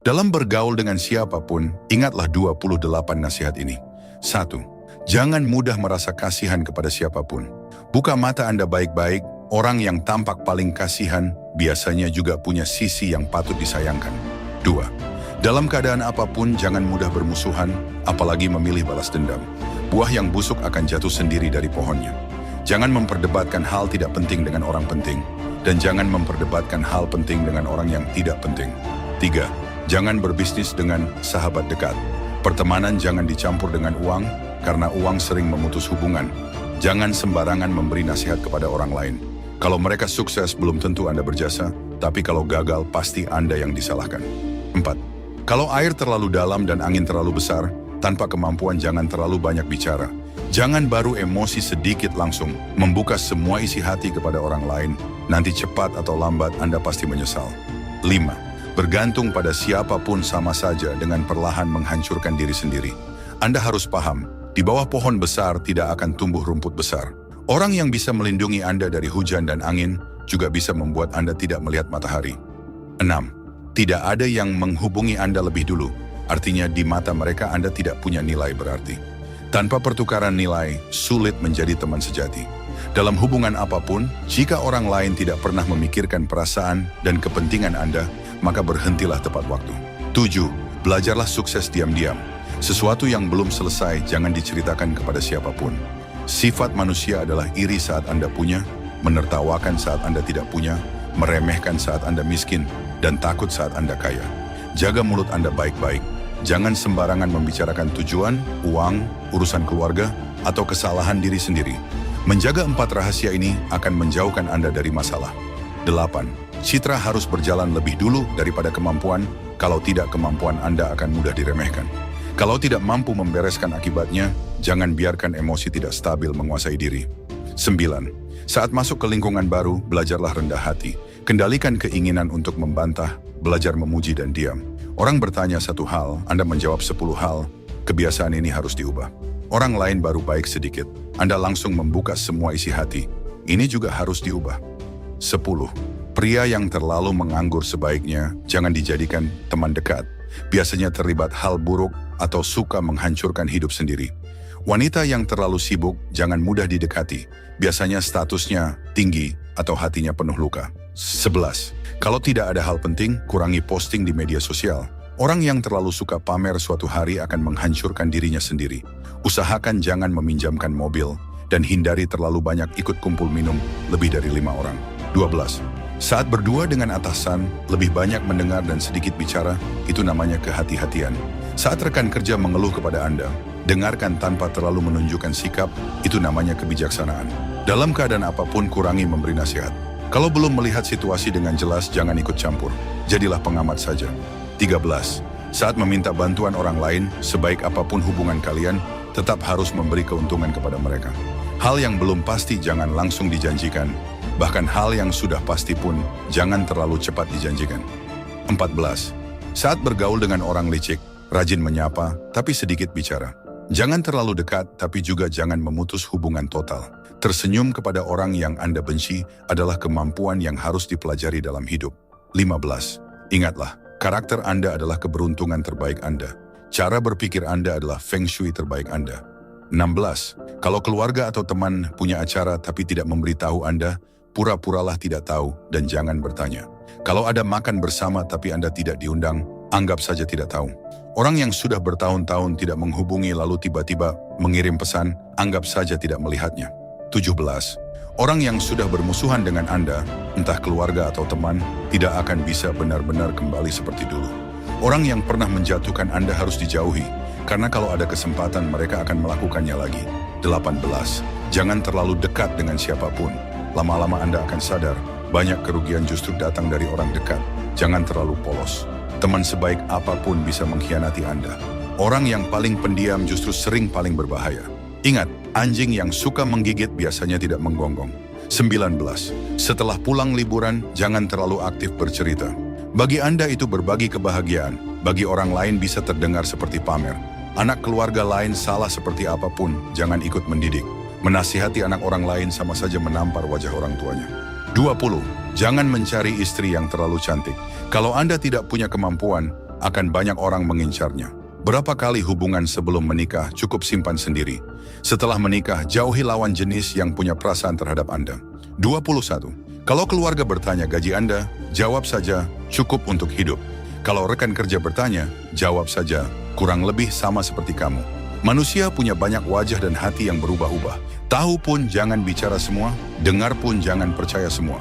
Dalam bergaul dengan siapapun, ingatlah 28 nasihat ini. 1. Jangan mudah merasa kasihan kepada siapapun. Buka mata Anda baik-baik, orang yang tampak paling kasihan biasanya juga punya sisi yang patut disayangkan. 2. Dalam keadaan apapun, jangan mudah bermusuhan, apalagi memilih balas dendam. Buah yang busuk akan jatuh sendiri dari pohonnya. Jangan memperdebatkan hal tidak penting dengan orang penting, dan jangan memperdebatkan hal penting dengan orang yang tidak penting. 3. Jangan berbisnis dengan sahabat dekat. Pertemanan jangan dicampur dengan uang, karena uang sering memutus hubungan. Jangan sembarangan memberi nasihat kepada orang lain. Kalau mereka sukses, belum tentu Anda berjasa, tapi kalau gagal, pasti Anda yang disalahkan. 4. Kalau air terlalu dalam dan angin terlalu besar, tanpa kemampuan jangan terlalu banyak bicara. Jangan baru emosi sedikit langsung membuka semua isi hati kepada orang lain. Nanti cepat atau lambat Anda pasti menyesal. 5. Bergantung pada siapapun sama saja dengan perlahan menghancurkan diri sendiri. Anda harus paham, di bawah pohon besar tidak akan tumbuh rumput besar. Orang yang bisa melindungi Anda dari hujan dan angin juga bisa membuat Anda tidak melihat matahari. 6. Tidak ada yang menghubungi Anda lebih dulu. Artinya di mata mereka Anda tidak punya nilai berarti. Tanpa pertukaran nilai, sulit menjadi teman sejati. Dalam hubungan apapun, jika orang lain tidak pernah memikirkan perasaan dan kepentingan Anda, maka berhentilah tepat waktu. 7. Belajarlah sukses diam-diam. Sesuatu yang belum selesai jangan diceritakan kepada siapapun. Sifat manusia adalah iri saat Anda punya, menertawakan saat Anda tidak punya, meremehkan saat Anda miskin, dan takut saat Anda kaya. Jaga mulut Anda baik-baik. Jangan sembarangan membicarakan tujuan, uang, urusan keluarga, atau kesalahan diri sendiri. Menjaga 4 rahasia ini akan menjauhkan Anda dari masalah. 8. Citra harus berjalan lebih dulu daripada kemampuan, kalau tidak kemampuan Anda akan mudah diremehkan. Kalau tidak mampu membereskan akibatnya, jangan biarkan emosi tidak stabil menguasai diri. 9. Saat masuk ke lingkungan baru, belajarlah rendah hati. Kendalikan keinginan untuk membantah, belajar memuji dan diam. Orang bertanya satu hal, Anda menjawab 10 hal. Kebiasaan ini harus diubah. Orang lain baru baik sedikit, Anda langsung membuka semua isi hati. Ini juga harus diubah. 10. Pria yang terlalu menganggur sebaiknya jangan dijadikan teman dekat. Biasanya terlibat hal buruk atau suka menghancurkan hidup sendiri. Wanita yang terlalu sibuk jangan mudah didekati. Biasanya statusnya tinggi atau hatinya penuh luka. 11. Kalau tidak ada hal penting, kurangi posting di media sosial. Orang yang terlalu suka pamer suatu hari akan menghancurkan dirinya sendiri. Usahakan jangan meminjamkan mobil dan hindari terlalu banyak ikut kumpul minum lebih dari 5 orang. 12. Saat berdua dengan atasan, lebih banyak mendengar dan sedikit bicara, itu namanya kehati-hatian. Saat rekan kerja mengeluh kepada Anda, dengarkan tanpa terlalu menunjukkan sikap, itu namanya kebijaksanaan. Dalam keadaan apapun, kurangi memberi nasihat. Kalau belum melihat situasi dengan jelas, jangan ikut campur. Jadilah pengamat saja. 13. Saat meminta bantuan orang lain, sebaik apapun hubungan kalian, tetap harus memberi keuntungan kepada mereka. Hal yang belum pasti jangan langsung dijanjikan. Bahkan hal yang sudah pasti pun jangan terlalu cepat dijanjikan. 14. Saat bergaul dengan orang licik, rajin menyapa, tapi sedikit bicara. Jangan terlalu dekat, tapi juga jangan memutus hubungan total. Tersenyum kepada orang yang Anda benci adalah kemampuan yang harus dipelajari dalam hidup. 15. Ingatlah, karakter Anda adalah keberuntungan terbaik Anda. Cara berpikir Anda adalah feng shui terbaik Anda. 16. Kalau keluarga atau teman punya acara tapi tidak memberitahu Anda, pura-puralah tidak tahu dan jangan bertanya. Kalau ada makan bersama tapi Anda tidak diundang, anggap saja tidak tahu. Orang yang sudah bertahun-tahun tidak menghubungi lalu tiba-tiba mengirim pesan, anggap saja tidak melihatnya. 17. Orang yang sudah bermusuhan dengan Anda, entah keluarga atau teman, tidak akan bisa benar-benar kembali seperti dulu. Orang yang pernah menjatuhkan Anda harus dijauhi, karena kalau ada kesempatan mereka akan melakukannya lagi. 18. Jangan terlalu dekat dengan siapapun. Lama-lama Anda akan sadar, banyak kerugian justru datang dari orang dekat. Jangan terlalu polos. Teman sebaik apapun bisa mengkhianati Anda. Orang yang paling pendiam justru sering paling berbahaya. Ingat, anjing yang suka menggigit biasanya tidak menggonggong. 19. Setelah pulang liburan, jangan terlalu aktif bercerita. Bagi Anda itu berbagi kebahagiaan. Bagi orang lain bisa terdengar seperti pamer. Anak keluarga lain salah seperti apapun, jangan ikut mendidik. Menasihati anak orang lain sama saja menampar wajah orang tuanya. 20. Jangan mencari istri yang terlalu cantik. Kalau Anda tidak punya kemampuan, akan banyak orang mengincarnya. Berapa kali hubungan sebelum menikah cukup simpan sendiri. Setelah menikah, jauhi lawan jenis yang punya perasaan terhadap Anda. 21. Kalau keluarga bertanya gaji Anda, jawab saja, cukup untuk hidup. Kalau rekan kerja bertanya, jawab saja, kurang lebih sama seperti kamu. Manusia punya banyak wajah dan hati yang berubah-ubah. Tahu pun jangan bicara semua, dengar pun jangan percaya semua.